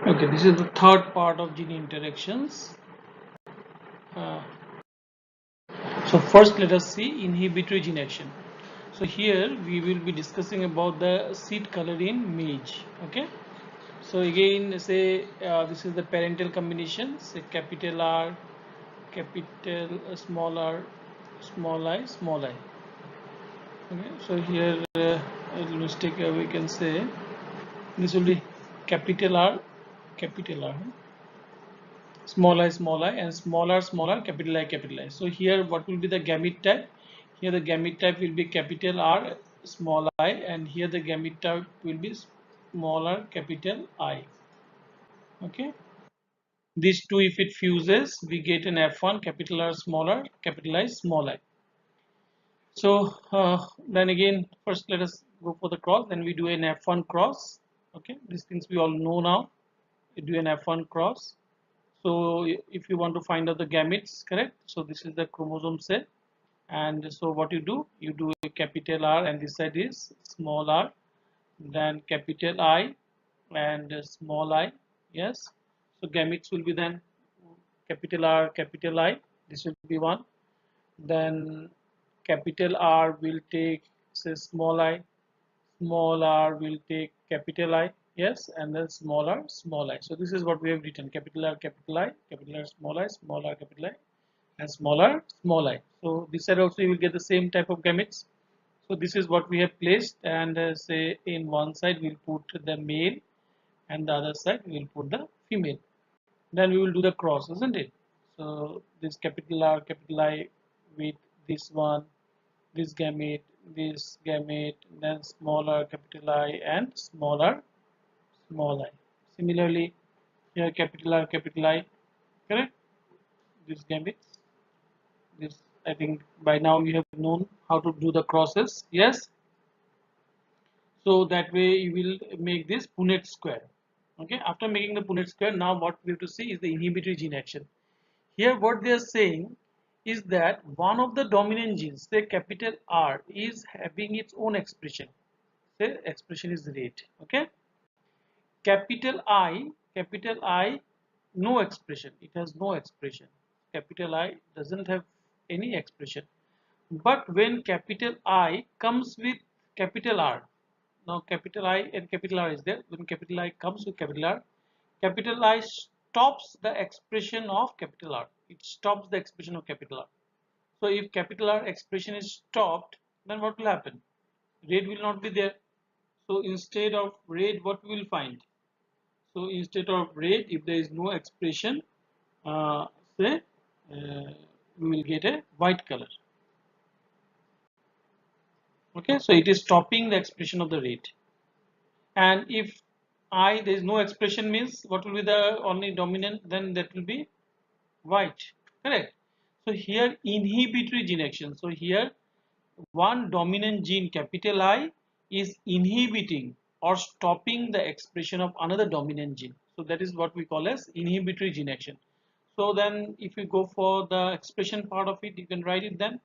Okay, this is the third part of gene interactions. Uh, so first let us see inhibitory gene action. So here we will be discussing about the seed color in maize. Okay. So again say this is the parental combination, say capital R, capital small I, small I. Okay. So here a mistake we can say this will be capital R, capital R. Small I, and smaller, capital I. So here what will be the gamete type? Here the gamete type will be capital R, small I, and here the gamete type will be smaller, capital I. Okay. These two, if it fuses, we get an F1, capital R, smaller, capital I, small I. So then again, first let us go for the cross. Then we do an F1 cross. Okay, these things we all know now. We do an F1 cross. So if you want to find out the gametes, correct? So this is the chromosome set, and so what you do a capital R, and this side is small r, then capital I, and small I. Yes. So gametes will be then capital R, capital I. This will be one. Then capital R will take say small r will take capital I, yes, and then small I. So this is what we have written: capital R, capital I, capital R, small r, capital I, and small I. So this side also you will get the same type of gametes. So this is what we have placed, and say in one side we'll put the male, and the other side we'll put the female. Then we will do the cross, isn't it? So this capital R, capital I with this one, this gamete, then smaller capital I and smaller small I. Similarly, here capital R, capital I, correct? This gametes. This I think by now you have known how to do the crosses. Yes. So that way you will make this Punnett square. Okay. After making the Punnett square, now what we have to see is the inhibitory gene action. Here what they are saying is that one of the dominant genes, say capital R, is having its own expression. Say expression is rate. Okay. Capital I, no expression. It has no expression. Capital I doesn't have any expression. But when capital I comes with capital R, now capital I and capital R is there. When capital I comes with capital I stops the expression of capital R. It stops the expression of capital R. So if capital R expression is stopped, then what will happen? Red will not be there. So instead of red, what we will find? So instead of red, if there is no expression, uh, say we will get a white color. Okay, so it is stopping the expression of the red. And if I there is no expression means what will be the only dominant? Then that will be white. Correct. So here inhibitory gene action. So here one dominant gene capital I is inhibiting or stopping the expression of another dominant gene. So that is what we call as inhibitory gene action. So then if you go for the expression part of it, you can write it then.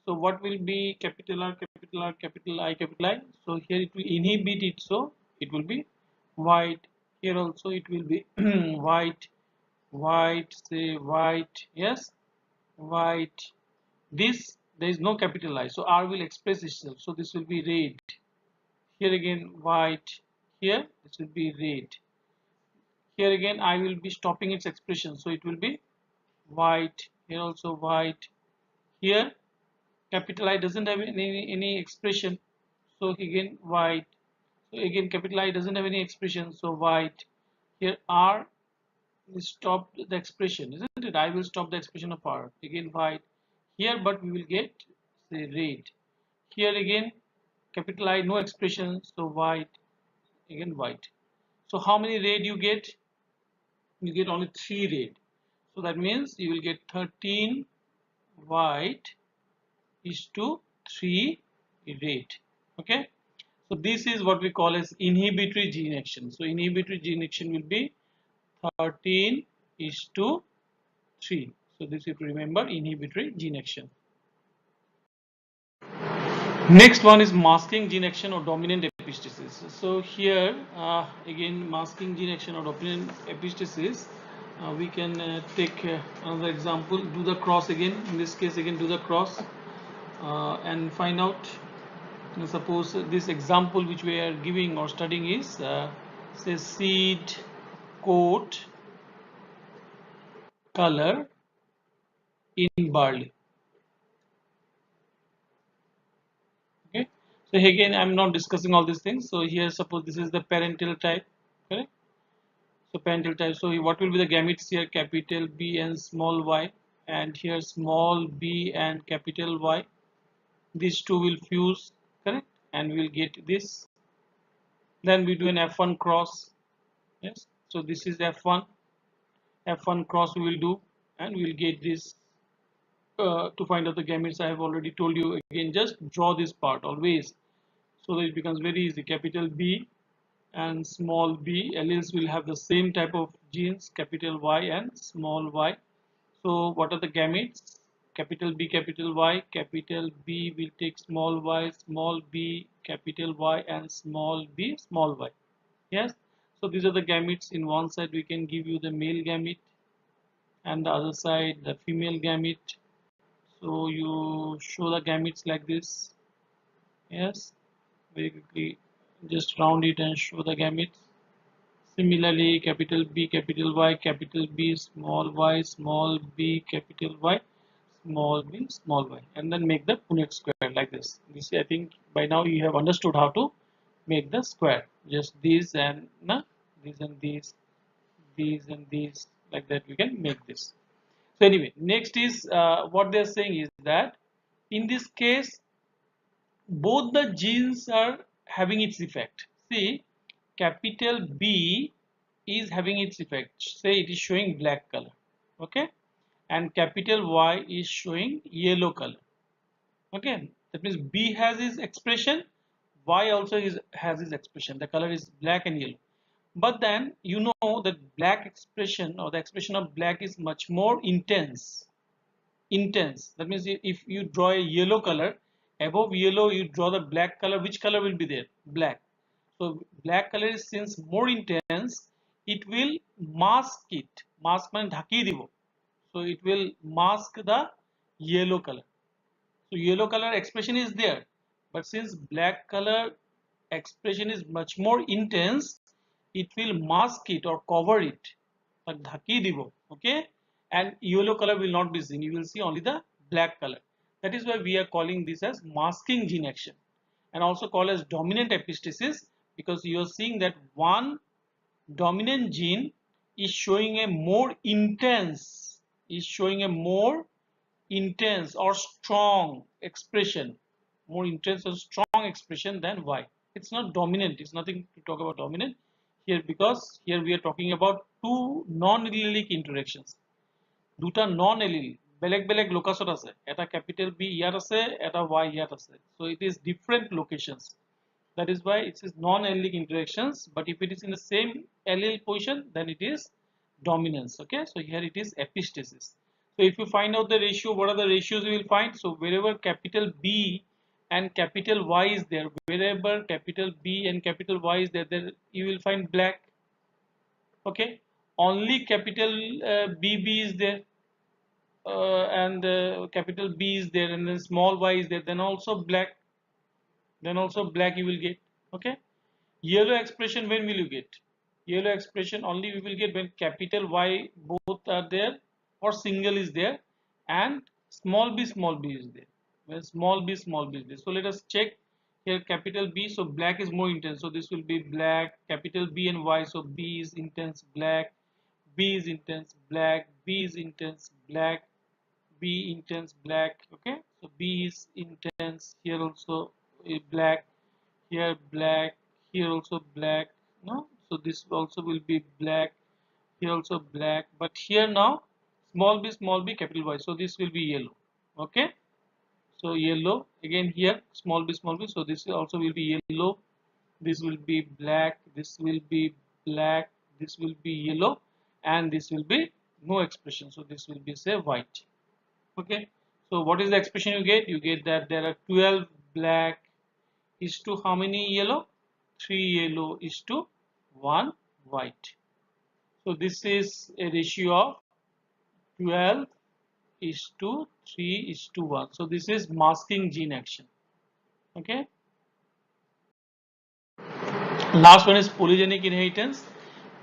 So what will be capital R, capital R, capital I, capital I? So here it will inhibit it, so it will be white. Here also it will be white, say white, yes, white. This there is no capital I, so R will express itself. So this will be red. Here again white. Here this will be red. Here again I will be stopping its expression, so it will be white. Here also white. Here capital I doesn't have any expression, so again white. So again capital I doesn't have any expression, so white. Here R will stop the expression, isn't it? I will stop the expression of R. Again white. Here but we will get say red. Here again capital I no expression, so white, again white. So how many red you get? You get only 3 red. So that means you will get 13 white is to 3 red. Okay. So this is what we call as inhibitory gene action. So inhibitory gene action will be 13 is to 3. So this you have to remember inhibitory gene action. Next one is masking gene action or dominant epistasis. So here again masking gene action or dominant epistasis. We can take another example. Do the cross again. In this case, again do the cross and find out. Suppose this example which we are giving or studying is say seed coat color in barley. Okay, so again I'm not discussing all these things. So here suppose this is the parental type, correct? So parental type, so what will be the gametes here? Capital B and small y, and here small b and capital Y. These two will fuse, correct, and we'll get this. Then we do an F1 cross. Yes, so this is F1 cross we will do, and we'll get this. To find out the gametes, I have already told you. Again, just draw this part always, so that it becomes very easy. Capital B and small b alleles will have the same type of genes, capital Y and small y. So what are the gametes? Capital B, capital Y. Capital B will take small y, small b, capital Y, and small b, small y. Yes, so these are the gametes. In one side we can give you the male gamete, and the other side the female gamete. So you show the gametes like this. Yes, very quickly just round it and show the gametes. Similarly, capital B, capital Y, capital B, small b, capital Y, small b, small y, and then make the Punnett square like this. This, I think by now you have understood how to make the square. Just these and these and these and these, like that we can make this. So anyway, next is what they are saying is that in this case both the genes are having its effect. See, capital B is having its effect. Say it is showing black color, okay, and capital Y is showing yellow color. Okay, that means B has its expression, Y also has its expression. The color is black and yellow. But then you know that black expression or the expression of black is much more intense. That means if you draw a yellow color, above yellow you draw the black color. Which color will be there? Black. So black color is since more intense, it will mask it. Mask means ढाकी दिवो. So it will mask the yellow color. So yellow color expression is there, but since black color expression is much more intense, it will mask it or cover it, like dhaki dibo, okay? And yellow color will not be seen. You will see only the black color. That is why we are calling this as masking gene action, and also called as dominant epistasis, because you are seeing that one dominant gene is showing a more intense or strong expression, more intense or strong expression than Y. It's not dominant. It's nothing to talk about dominant here, because here we are talking about two non-allelic interactions. দুটা নন allele বেলেগ বেলেগ লোকাছত আছে, এটা capital B ইয়াত আছে, এটা Y ইয়াত আছে. So it is different locations. That is why it is non-allelic interactions. But if it is in the same allele position, then it is dominance. Okay, so here it is epistasis. So if you find out the ratio, what are the ratios you will find? So wherever capital B and capital Y is there, wherever capital B and capital Y is there, then you will find black. Okay, only capital BB is there, and capital B is there, and then small y is there, then also black, you will get. Okay, yellow expression when will you get? Yellow expression only we will get when capital Y both are there or single is there, and small b is there. When small b is there. So let us check here. Capital B, so black is more intense, so this will be black. Capital B and Y, so B is intense black, B is intense black, B is intense black, B intense black. Okay, so B is intense here, also black, here also black. No, so this also will be black, here also black, but here now small b capital Y, so this will be yellow. Okay, so yellow again here, small b, so this also will be yellow, this will be black, this will be black, this will be yellow, and this will be no expression, so this will be say white. Okay, so what is the expression you get? You get that there are 12 black is to how many yellow? 3 yellow is to 1 white. So this is a ratio of 12 is to 3 is to 1. So this is masking gene action. Okay. Last one is polygenic inheritance.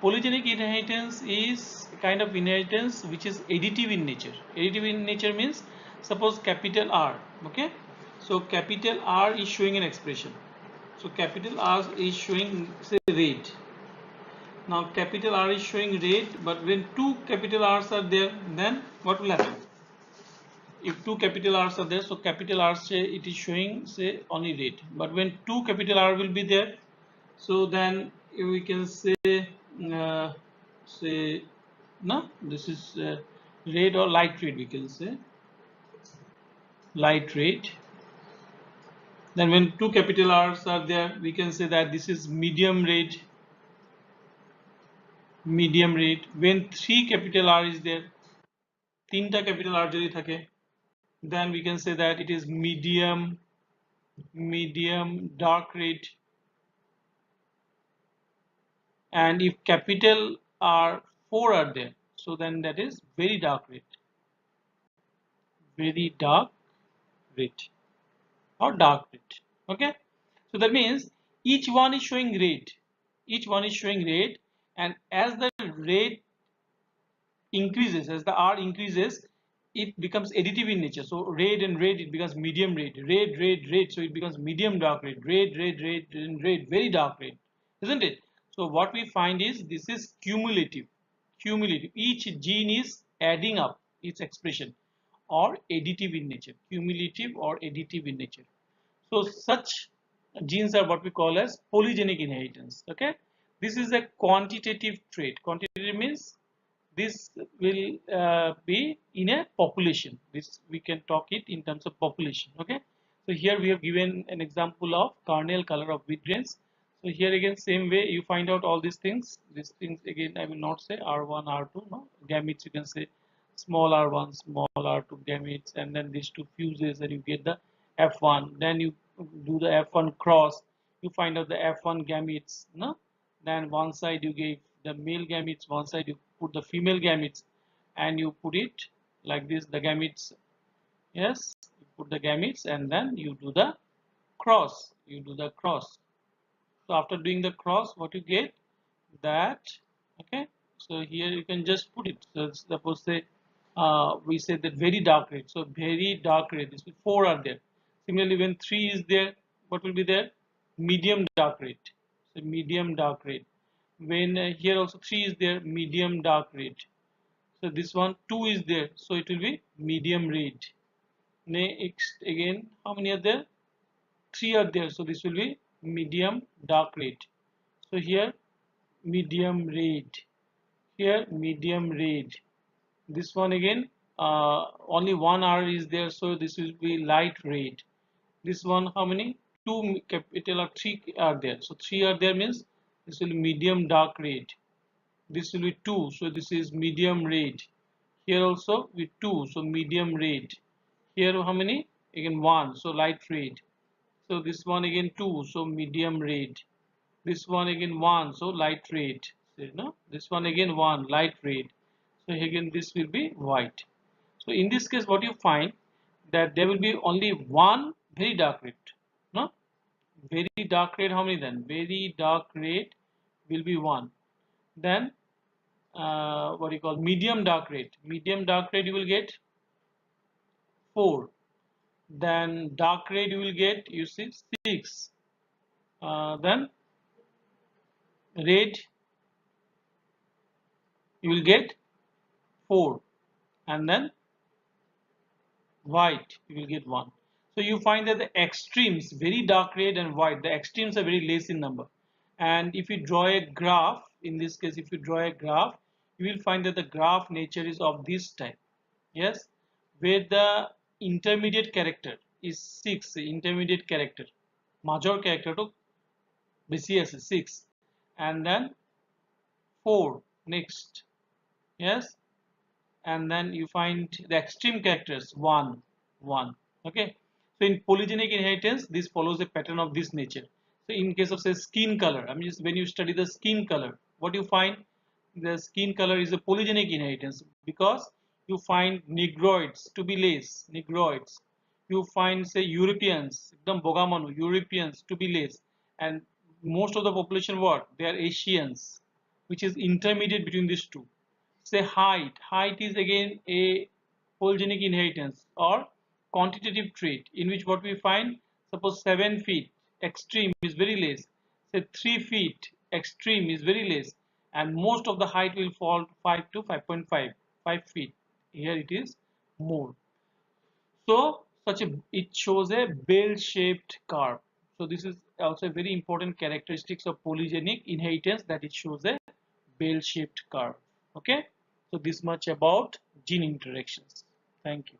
Polygenic inheritance is a kind of inheritance which is additive in nature. Additive in nature means suppose capital R. Okay. So capital R is showing an expression. So capital R is showing say red. Now capital R is showing red, but when two capital R's are there, then what will happen? If two capital R's are there, so capital R say it is showing say only red. But when two capital R will be there, so then we can uh, say no, this is red or light red. We can say light red. Then when two capital R's are there, we can say that this is medium red. Medium red. When three capital R is there, তিনটা capital R যদি থাকে, then we can say that it is medium dark red. And if capital R 4 are there, so then that is very dark red. Very dark red or dark red. Okay, so that means each one is showing red. Each one is showing red, and as the red increases, as the R increases, it becomes additive in nature. So red and red, it becomes medium red. Red, red, red. So it becomes medium dark red. Red, red, red, and red. Very dark red, isn't it? So what we find is this is cumulative. Cumulative. Each gene is adding up its expression, or additive in nature. Cumulative or additive in nature. So such genes are what we call as polygenic inheritance. Okay, this is a quantitative trait. Quantitative means this will be in a population. This we can talk it in terms of population. Okay, so here we have given an example of kernel color of wheat grains. So here again same way you find out all these things. These things again I will not say R1 R2, no gametes, you can say small r1 small r2 gametes, and then these two fuses and you get the f1. Then you do the f1 cross, you find out the f1 gametes, no, then one side you give the male gametes, one side you put the female gametes, and you put it like this, the gametes, yes, you put the gametes and then you do the cross, so after doing the cross, what you get that, okay, so here you can just put it. So suppose say we say that very dark red, so very dark red, this will 4 are there. Similarly when 3 is there, what will be there? Medium dark red. So medium dark red. When here also 3 is there, medium dark red. So this one 2 is there, so it will be medium red. Next again, how many are there? 3 are there, so this will be medium dark red. So here medium red, here medium red. This one again only one R is there, so this will be light red. This one how many? 2 capital or 3 are there, so 3 are there means this will be medium dark red. This will be 2, so this is medium red. Here also with 2, so medium red. Here how many? Again 1, so light red. So this one again 2, so medium red. This one again 1, so light red. So, no? This one again 1, light red. So again this will be white. So in this case what you find, that there will be only one very dark red. No? Very dark red, how many then? Very dark red will be 1. Then what do you call medium dark red? Medium dark red you will get 4. Then dark red you will get, you see, 6. Then red you will get 4, and then white you will get 1. So you find that the extremes, very dark red and white, the extremes are very less in number. And if you draw a graph, in this case if you draw a graph, you will find that the graph nature is of this type, yes, where the intermediate character is 6, intermediate character, major character to BCS is 6, and then 4 next, yes, and then you find the extreme characters 1 1. Okay, so in polygenic inheritance this follows a pattern of this nature. So So in case of say skin color, I mean just when you study the skin color, what you find, the skin color is a polygenic inheritance because you find Negroids to be less, Negroids. You find say Europeans, ekdam Bogamanu, Europeans to be less, and most of the population what? They are Asians, which is intermediate between these two. Say height, height is again a polygenic inheritance or quantitative trait in which what we find, suppose 7 feet extreme is very less, say 3 feet extreme is very less, and most of the height will fall 5 to 5.5, 5 feet, here it is more. So such a, it shows a bell shaped curve. So this is also a very important characteristics of polygenic inheritance, that it shows a bell shaped curve. Okay, so this much about gene interactions. Thank you.